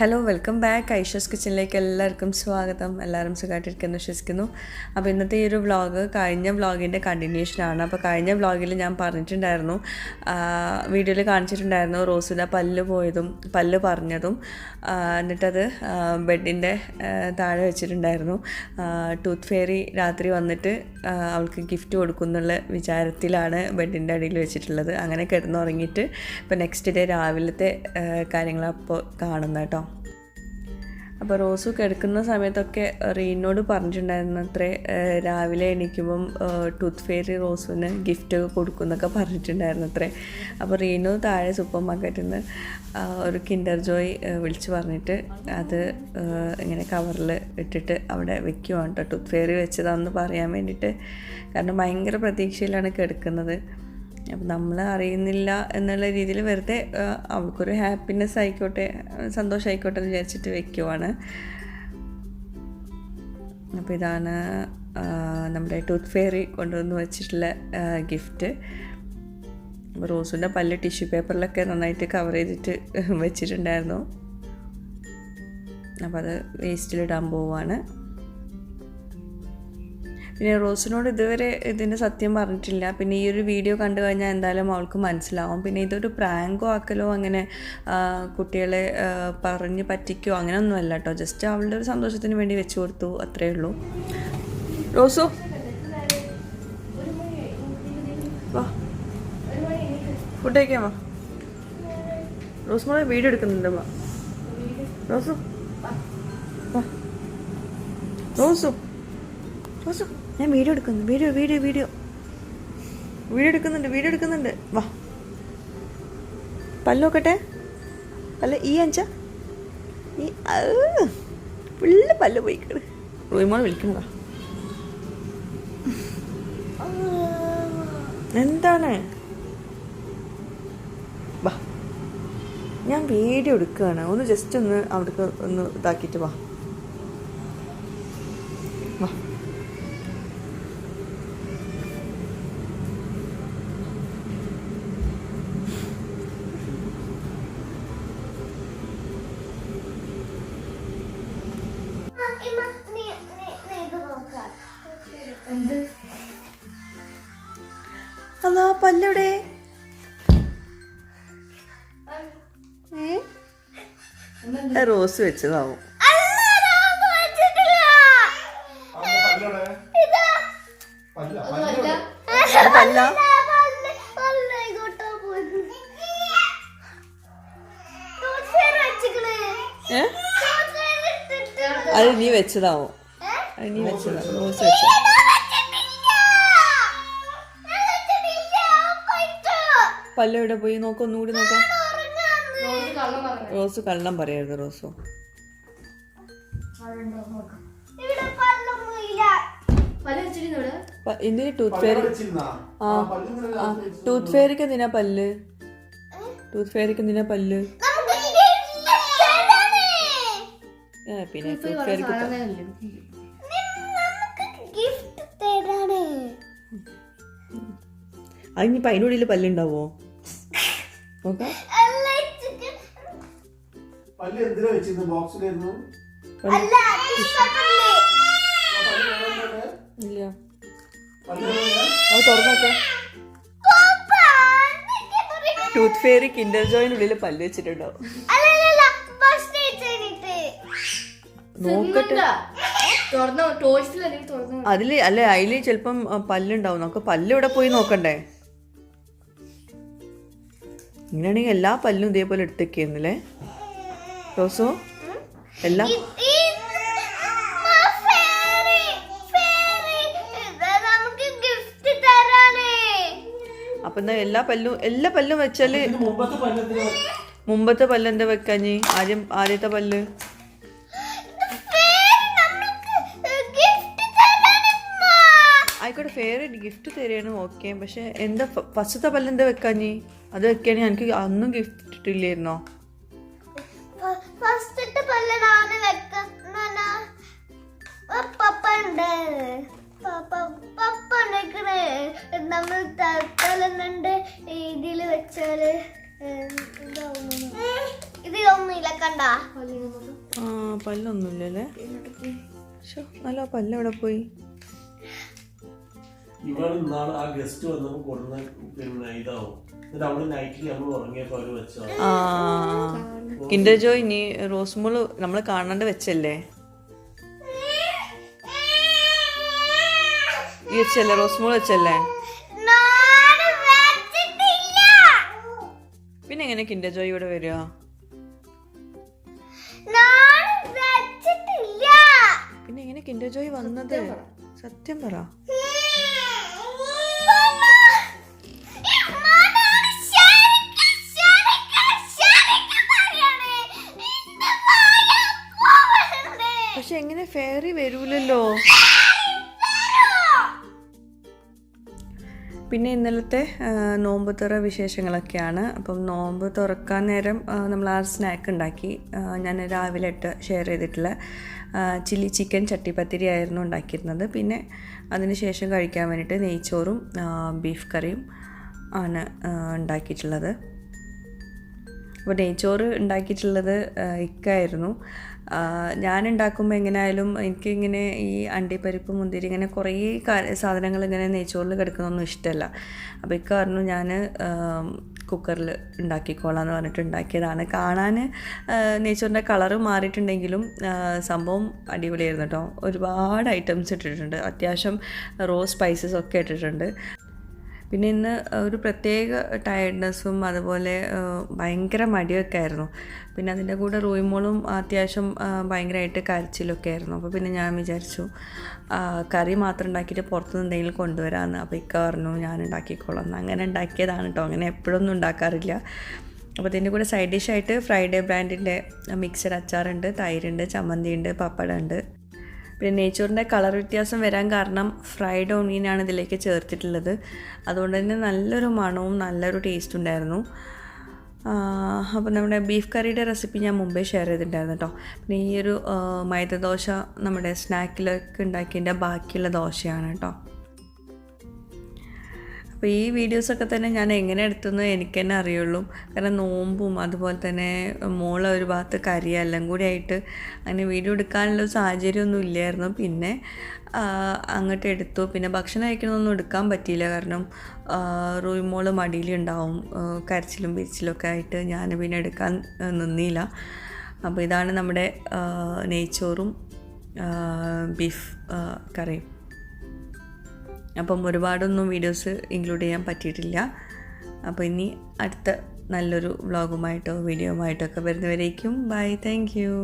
Hello welcome back Aisha's കിച്ചണിലേക്ക് എല്ലാവർക്കും സ്വാഗതം. എല്ലാവരും സുഖമായിട്ടിരിക്കുന്നു വിശ്വസിക്കുന്നു. അപ്പോൾ ഇന്നത്തെ ഈ ഒരു വ്ളോഗ് കഴിഞ്ഞ വ്ളോഗിൻ്റെ കണ്ടിന്യൂഷനാണ്. അപ്പോൾ കഴിഞ്ഞ വ്ളോഗിൽ ഞാൻ പറഞ്ഞിട്ടുണ്ടായിരുന്നു, വീഡിയോയിൽ കാണിച്ചിട്ടുണ്ടായിരുന്നു റോസിൻ്റെ പല്ല് പറഞ്ഞതും എന്നിട്ടത് ബെഡിൻ്റെ താഴെ വെച്ചിട്ടുണ്ടായിരുന്നു. ടൂത്ത് ഫെയറി രാത്രി വന്നിട്ട് അവൾക്ക് ഗിഫ്റ്റ് കൊടുക്കുന്നുള്ള വിചാരത്തിലാണ് ബെഡിൻ്റെ അടിയിൽ വെച്ചിട്ടുള്ളത്. അങ്ങനെ കിടന്നുറങ്ങിയിട്ട് ഇപ്പോൾ നെക്സ്റ്റ് ഡേ രാവിലത്തെ കാര്യങ്ങളപ്പോൾ കാണുന്നത് കേട്ടോ. അപ്പോൾ റോസു കിടക്കുന്ന സമയത്തൊക്കെ റീനോട് പറഞ്ഞിട്ടുണ്ടായിരുന്നു അത്രേ, രാവിലെ എണീക്കുമ്പം ടൂത്ത് ഫെയറി റോസുവിന് ഗിഫ്റ്റ് കൊടുക്കും എന്നൊക്കെ പറഞ്ഞിട്ടുണ്ടായിരുന്നു അത്രേ. അപ്പോൾ റീനു താഴെ സൂപ്പർ മാർക്കറ്റിൽ നിന്ന് ഒരു കിൻഡർ ജോയ് വിളിച്ച് പറഞ്ഞിട്ട് അത് ഇങ്ങനെ കവറിൽ ഇട്ടിട്ട് അവിടെ വെക്കുവാണ് കേട്ടോ. ടൂത്ത് ഫെയറി വെച്ചതാണെന്ന് പറയാൻ വേണ്ടിയിട്ട്, കാരണം ഭയങ്കര പ്രതീക്ഷയിലാണ് കിടക്കുന്നത്. അപ്പം നമ്മൾ അറിയുന്നില്ല എന്നുള്ള രീതിയിൽ വെറുതെ അവൾക്കൊരു ഹാപ്പിനെസ് ആയിക്കോട്ടെ, സന്തോഷമായിക്കോട്ടെ എന്ന് വിചാരിച്ചിട്ട് വെക്കുവാണ്. അപ്പോൾ ഇതാണ് നമ്മുടെ ടൂത്ത് ഫെയറി കൊണ്ടുവന്ന് വെച്ചിട്ടുള്ള ഗിഫ്റ്റ്. അപ്പോൾ റോസിൻ്റെ പല്ല് ടിഷ്യൂ പേപ്പറിലൊക്കെ നന്നായിട്ട് കവർ ചെയ്തിട്ട് വെച്ചിട്ടുണ്ടായിരുന്നു. അപ്പോൾ അത് വേസ്റ്റിലിടാൻ പോവുകയാണ്. പിന്നെ റോസിനോട് ഇതുവരെ ഇതിൻ്റെ സത്യം പറഞ്ഞിട്ടില്ല. പിന്നെ ഈ ഒരു വീഡിയോ കണ്ടു കഴിഞ്ഞാൽ എന്തായാലും അവൾക്ക് മനസ്സിലാവും. പിന്നെ ഇതൊരു പ്രാങ്കോ ആക്കലോ അങ്ങനെ കുട്ടികളെ പറഞ്ഞ് പറ്റിക്കോ അങ്ങനെയൊന്നുമല്ല കേട്ടോ. ജസ്റ്റ് അവളുടെ ഒരു സന്തോഷത്തിന് വേണ്ടി വെച്ച് കൊടുത്തു, അത്രയേ ഉള്ളൂ. റോസു വാ, ഫുഡ് കഴിക്കാൻ വാ. റോസ് മോളെ വീഡിയോ എടുക്കുന്നുണ്ട്. വാ റോസു, വാ റോസു. റോസു ഞാൻ വീഡിയോ എടുക്കുന്നു. വീഡിയോ എടുക്കുന്നുണ്ട്. വാ പല്ല് നോക്കട്ടെ. പല്ല് ഈ അഞ്ച ഈ ഫുള്ള് പല്ല് പോയിക്കണ്. റൂമോൾ വിളിക്കണ എന്താണ്? വാ ഞാൻ വീഡിയോ എടുക്കുകയാണ്. ഒന്ന് ജസ്റ്റ് ഒന്ന് അവിടേക്ക് ഒന്ന് ഇതാക്കിയിട്ട് വാ. വാ ഹലോ, പല്ലെവിടെ? റോസ് വെച്ചതാവും. അത് നീ വെച്ചതാവും. റോസ് വെച്ച. പല്ലെവിടെ പോയി? നോക്കാം, ഒന്നുകൂടി നോക്കാം. റോസ് കള്ളം പറയരുത്. റോസു എന്തിന് ടൂത്ത് ഫെയറി? ടൂത്ത് ഫെയറിക്ക് എന്തിനാ പല്ല്? പിന്നെ ടൂത്ത് ഫെയറിക്ക് അതിനിപ്പോ അതിനുള്ളിൽ പല്ലുണ്ടാവോ? നോക്കാം. ഇല്ല, അത് തുറന്നോക്കെ. ടൂത്ത് ഫെയറി കിൻഡർ ജോയിനുള്ളിൽ പല്ല് വെച്ചിട്ടുണ്ടാവും. നോക്കട്ടെ. അതില് ചിലപ്പം പല്ലുണ്ടാവും. നമുക്ക് പല്ല് ഇവിടെ പോയി നോക്കണ്ടേ? ഇങ്ങനെയാണെങ്കിൽ എല്ലാ പല്ലും ഇതേപോലെ എടുത്തേക്കുന്നല്ലേ റോസു? എല്ലാം അപ്പൊ എന്നാ എല്ലാ പല്ലും വെച്ചാല് മുമ്പത്തെ പല്ല് എന്താ വെക്കാഞ്ഞി? ആദ്യത്തെ പല്ല് ആയിക്കോട്ടെ, ഫെയർ ഗിഫ്റ്റ് തരാണ് ഓക്കെ. പക്ഷെ എന്താ ഫസ്റ്റത്തെ പല്ല് എന്താ വെക്കാഞ്ഞി? അത് വെക്കാണെങ്കിൽ എനിക്ക് അന്നും ഗിഫ്റ്റ് ഇട്ടില്ലായിരുന്നോ? നമ്മൾ തലന്നുണ്ട് ഇതിൽ വെച്ചാല് ഇതിലൊന്നുമില്ല. ആ പല്ലൊന്നുമില്ലല്ലേ. നല്ല പല്ല് എവിടെ പോയി? ഇവിടെ നാളെ ആ ഗസ്റ്റ് വന്നപ്പോ കൊടുന്ന പിന്നെ ഇതാവും. അവള് നൈറ്റിൽ നമ്മൾ ഉറങ്ങിയപ്പോ അവര് വെച്ചോ. കിൻഡർ ജോയ് ഇനി റോസ്മോള് നമ്മള് കാണാണ്ട് വെച്ചല്ലേ? ഈ വെച്ചല്ലേ റോസ്മോള് വെച്ചല്ലേ? പിന്നെ എങ്ങനെ കിൻഡർ ജോയ് ഇവിടെ വരിക? പിന്നെ എങ്ങനെ കിൻഡർ ജോയ് വന്നത്? സത്യം പറ. പക്ഷെ എങ്ങനെ ഫെയറി വരൂലല്ലോ. പിന്നെ ഇന്നലത്തെ നോമ്പ് തുറ വിശേഷങ്ങളൊക്കെയാണ്. അപ്പം നോമ്പ് തുറക്കാൻ നേരം നമ്മൾ ആ സ്നാക്ക് ഉണ്ടാക്കി. ഞാൻ രാവിലെ ഷെയർ ചെയ്തിട്ടുള്ള ചില്ലി ചിക്കൻ ചട്ടിപ്പത്തിരി ആയിരുന്നു ഉണ്ടാക്കിയിരുന്നത്. പിന്നെ അതിന് ശേഷം കഴിക്കാൻ വേണ്ടിയിട്ട് നെയ്ച്ചോറും ബീഫ് കറിയും ആണ് ഉണ്ടാക്കിയിട്ടുള്ളത്. അപ്പോൾ നെയ്ച്ചോറ് ഉണ്ടാക്കിയിട്ടുള്ളത് ഇക്കായിരുന്നു. ഞാനുണ്ടാക്കുമ്പോൾ എങ്ങനെയായാലും എനിക്കിങ്ങനെ ഈ അണ്ടിപ്പരിപ്പ് മുന്തിരി ഇങ്ങനെ കുറേ സാധനങ്ങൾ ഇങ്ങനെ നെയ്ച്ചോറിൽ കിടക്കുന്നൊന്നും ഇഷ്ടമല്ല. അപ്പോൾ ഇക്ക പറഞ്ഞു ഞാൻ കുക്കറിൽ ഉണ്ടാക്കിക്കോളാം എന്ന് പറഞ്ഞിട്ട് ഉണ്ടാക്കിയതാണ്. കാണാൻ നെയ്ച്ചോറിൻ്റെ കളറ് മാറിയിട്ടുണ്ടെങ്കിലും സംഭവം അടിപൊളിയായിരുന്നു കേട്ടോ. ഒരുപാട് ഐറ്റംസ് ഇട്ടിട്ടുണ്ട്. അത്യാവശ്യം റോ സ്പൈസസ് ഒക്കെ ഇട്ടിട്ടുണ്ട്. പിന്നെ ഇന്ന് ഒരു പ്രത്യേക ടയർഡ്നെസ്സും അതുപോലെ ഭയങ്കര മടിയൊക്കെ ആയിരുന്നു. പിന്നെ അതിൻ്റെ കൂടെ റൂയിമോളും അത്യാവശ്യം ഭയങ്കരമായിട്ട് കരച്ചിലൊക്കെ ആയിരുന്നു. അപ്പോൾ പിന്നെ ഞാൻ വിചാരിച്ചു കറി മാത്രം ഉണ്ടാക്കിയിട്ട് പുറത്തുനിന്ന് എന്തെങ്കിലും കൊണ്ടുവരാമെന്ന്. അപ്പോൾ ഇക്ക പറഞ്ഞു ഞാൻ ഉണ്ടാക്കിക്കോളാം. അങ്ങനെ ഉണ്ടാക്കിയതാണ് കേട്ടോ. അങ്ങനെ എപ്പോഴൊന്നും ഉണ്ടാക്കാറില്ല. അപ്പോൾ ഇതിൻ്റെ കൂടെ സൈഡ് ഡിഷായിട്ട് ഫ്രൈഡേ ബ്രാൻഡിൻ്റെ മിക്സഡ് അച്ചാറുണ്ട്, തൈരുണ്ട്, ചമ്മന്തിയുണ്ട്, പപ്പടമുണ്ട്. പിന്നെ നെയ്ച്ചോറിൻ്റെ കളർ വ്യത്യാസം വരാൻ കാരണം ഫ്രൈഡ് ഓണിയനാണ് ഇതിലേക്ക് ചേർത്തിട്ടുള്ളത്. അതുകൊണ്ട് തന്നെ നല്ലൊരു മണവും നല്ലൊരു ടേസ്റ്റ് ഉണ്ടായിരുന്നു. അപ്പോൾ നമ്മുടെ ബീഫ് കറിയുടെ റെസിപ്പി ഞാൻ മുമ്പേ ഷെയർ ചെയ്തിട്ടുണ്ടായിരുന്നു കേട്ടോ. പിന്നെ ഈ ഒരു മൈദ ദോശ നമ്മുടെ സ്നാക്കിലൊക്കെ ഉണ്ടാക്കിയതിൻ്റെ ബാക്കിയുള്ള ദോശയാണ് കേട്ടോ. അപ്പോൾ ഈ വീഡിയോസൊക്കെ തന്നെ ഞാൻ എങ്ങനെ എടുത്തെന്ന് എനിക്ക് തന്നെ അറിയുള്ളൂ. കാരണം നോമ്പും അതുപോലെ തന്നെ മോളെ ഒരു ഭാഗത്ത് കരിയ എല്ലാം കൂടി ആയിട്ട് അങ്ങനെ വീഡിയോ എടുക്കാനുള്ള സാഹചര്യമൊന്നും ഇല്ലായിരുന്നു. പിന്നെ അങ്ങോട്ട് എടുത്തു. പിന്നെ ഭക്ഷണം കഴിക്കണമൊന്നും എടുക്കാൻ പറ്റിയില്ല. കാരണം റൂയിമോള് മടിയിലുണ്ടാവും, കരച്ചിലും പിരിച്ചിലൊക്കെ ആയിട്ട് ഞാൻ പിന്നെ എടുക്കാൻ നിന്നില്ല. അപ്പോൾ ഇതാണ് നമ്മുടെ നെയ്ച്ചോറും ബീഫ് കറിയും. അപ്പം ഒരുപാടൊന്നും വീഡിയോസ് ഇൻക്ലൂഡ് ചെയ്യാൻ പറ്റിയിട്ടില്ല. അപ്പോൾ ഇനി അടുത്ത നല്ലൊരു വ്ളോഗുമായിട്ടോ വീഡിയോയുമായിട്ടോ ഒക്കെ വരുന്നവരേക്കും ബൈ. Thank you.